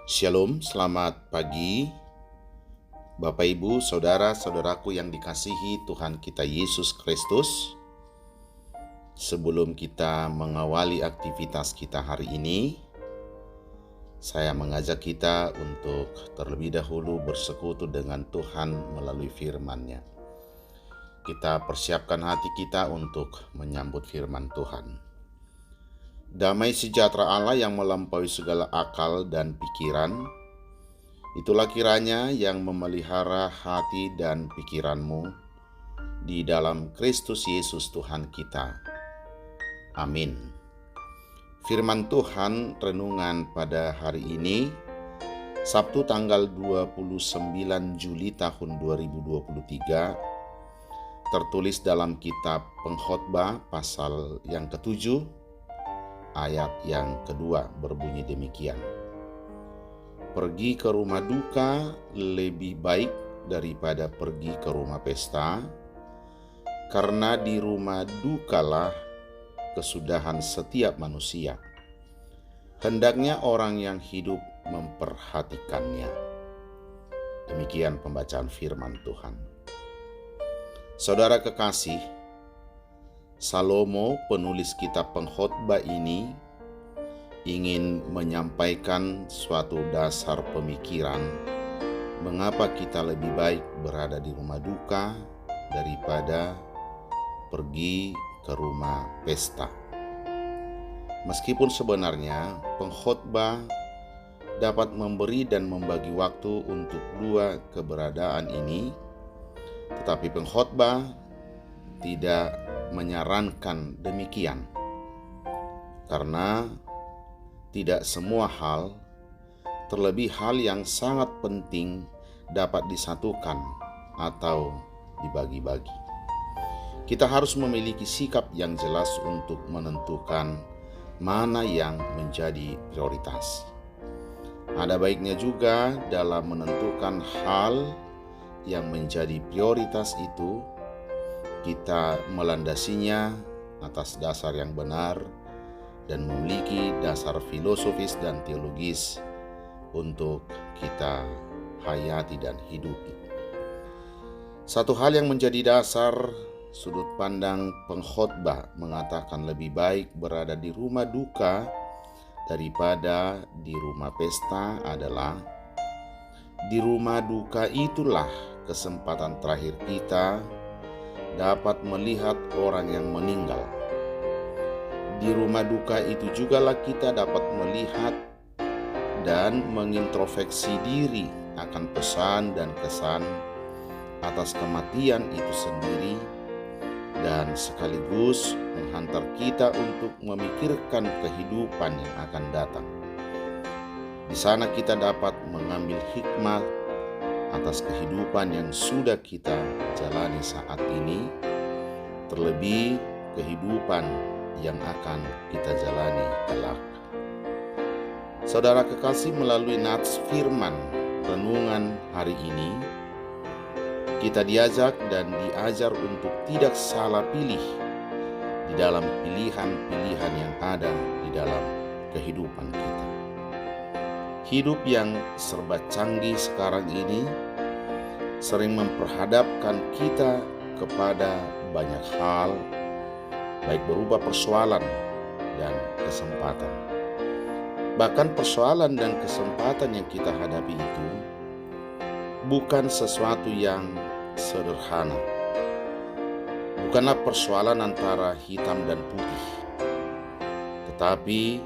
Shalom, selamat pagi Bapak Ibu, Saudara-saudaraku yang dikasihi Tuhan kita Yesus Kristus. Sebelum kita mengawali aktivitas kita hari ini, saya mengajak kita untuk terlebih dahulu bersekutu dengan Tuhan melalui firman-Nya. Kita persiapkan hati kita untuk menyambut firman Tuhan. Damai sejahtera Allah yang melampaui segala akal dan pikiran, itulah kiranya yang memelihara hati dan pikiranmu di dalam Kristus Yesus Tuhan kita. Amin. Firman Tuhan renungan pada hari ini, Sabtu tanggal 29 Juli tahun 2023, tertulis dalam kitab Pengkhotbah pasal yang ke-7, ayat yang kedua berbunyi demikian. Pergi ke rumah duka lebih baik daripada pergi ke rumah pesta, karena di rumah dukalah kesudahan setiap manusia. Hendaknya orang yang hidup memperhatikannya. Demikian pembacaan firman Tuhan. Saudara kekasih, Salomo, penulis kitab Pengkhotbah ini, ingin menyampaikan suatu dasar pemikiran mengapa kita lebih baik berada di rumah duka daripada pergi ke rumah pesta. Meskipun sebenarnya pengkhotbah dapat memberi dan membagi waktu untuk dua keberadaan ini, tetapi pengkhotbah tidak menyarankan demikian, karena tidak semua hal, terlebih hal yang sangat penting, dapat disatukan atau dibagi-bagi. Kita harus memiliki sikap yang jelas untuk menentukan mana yang menjadi prioritas. Ada baiknya juga dalam menentukan hal yang menjadi prioritas itu, kita melandasinya atas dasar yang benar dan memiliki dasar filosofis dan teologis untuk kita hayati dan hidupi. Satu hal yang menjadi dasar sudut pandang pengkhotbah mengatakan lebih baik berada di rumah duka daripada di rumah pesta adalah, di rumah duka itulah kesempatan terakhir kita dapat melihat orang yang meninggal. Di rumah duka itu jugalah kita dapat melihat dan mengintrospeksi diri akan pesan dan kesan atas kematian itu sendiri, dan sekaligus menghantar kita untuk memikirkan kehidupan yang akan datang. Di sana kita dapat mengambil hikmat atas kehidupan yang sudah kita jalani saat ini, terlebih kehidupan yang akan kita jalani kelak. Saudara kekasih, melalui nats firman renungan hari ini, kita diajak dan diajar untuk tidak salah pilih di dalam pilihan-pilihan yang ada di dalam kehidupan kita. Hidup yang serba canggih sekarang ini sering memperhadapkan kita kepada banyak hal, baik berupa persoalan dan kesempatan. Bahkan persoalan dan kesempatan yang kita hadapi itu bukan sesuatu yang sederhana. Bukanlah persoalan antara hitam dan putih, tetapi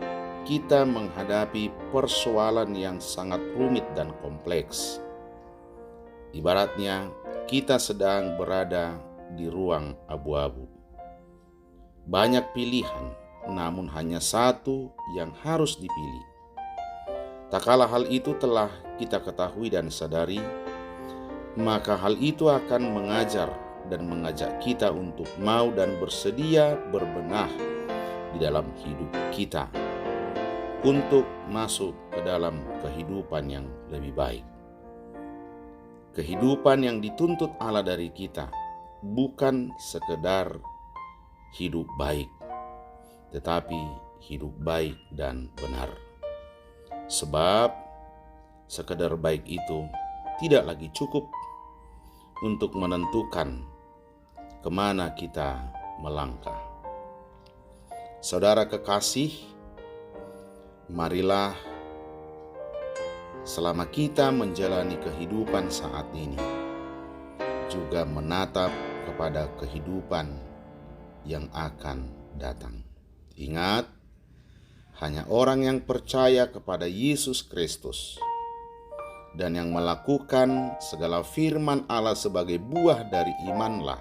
kita menghadapi persoalan yang sangat rumit dan kompleks. Ibaratnya kita sedang berada di ruang abu-abu. Banyak pilihan, namun hanya satu yang harus dipilih. Tak kala hal itu telah kita ketahui dan sadari, maka hal itu akan mengajar dan mengajak kita untuk mau dan bersedia berbenah di dalam hidup kita, untuk masuk ke dalam kehidupan yang lebih baik. Kehidupan yang dituntut Allah dari kita bukan sekedar hidup baik, tetapi hidup baik dan benar. Sebab sekedar baik itu tidak lagi cukup untuk menentukan kemana kita melangkah. Saudara kekasih, marilah selama kita menjalani kehidupan saat ini juga menatap kepada kehidupan yang akan datang. Ingat, hanya orang yang percaya kepada Yesus Kristus dan yang melakukan segala firman Allah sebagai buah dari imanlah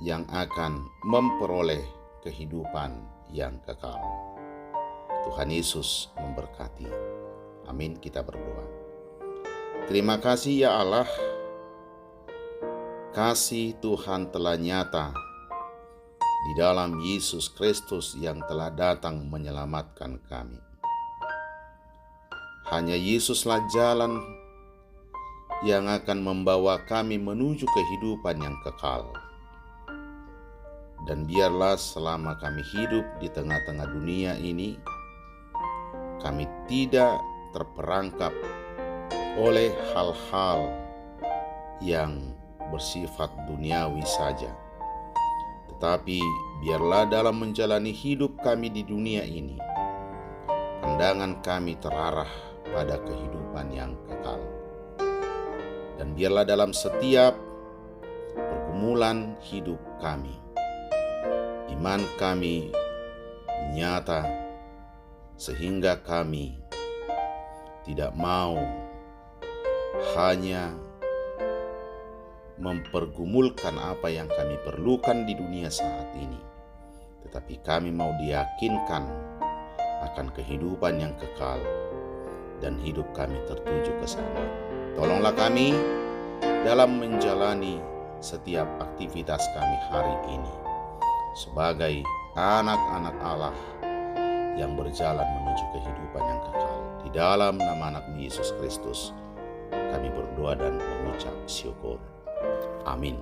yang akan memperoleh kehidupan yang kekal. Tuhan Yesus memberkati. Amin. Kita berdoa. Terima kasih ya Allah, kasih Tuhan telah nyata di dalam Yesus Kristus yang telah datang menyelamatkan kami. Hanya Yesuslah jalan yang akan membawa kami menuju kehidupan yang kekal. Dan biarlah selama kami hidup di tengah-tengah dunia ini, kami tidak terperangkap oleh hal-hal yang bersifat duniawi saja. Tetapi biarlah dalam menjalani hidup kami di dunia ini, pandangan kami terarah pada kehidupan yang kekal. Dan biarlah dalam setiap pergumulan hidup kami, iman kami nyata sehingga kami tidak mau hanya mempergumulkan apa yang kami perlukan di dunia saat ini, tetapi kami mau diyakinkan akan kehidupan yang kekal dan hidup kami tertuju ke sana. Tolonglah kami dalam menjalani setiap aktivitas kami hari ini sebagai anak-anak Allah yang berjalan menuju kehidupan yang kekal. Di dalam nama anak Yesus Kristus kami berdoa dan mengucap syukur. Amin.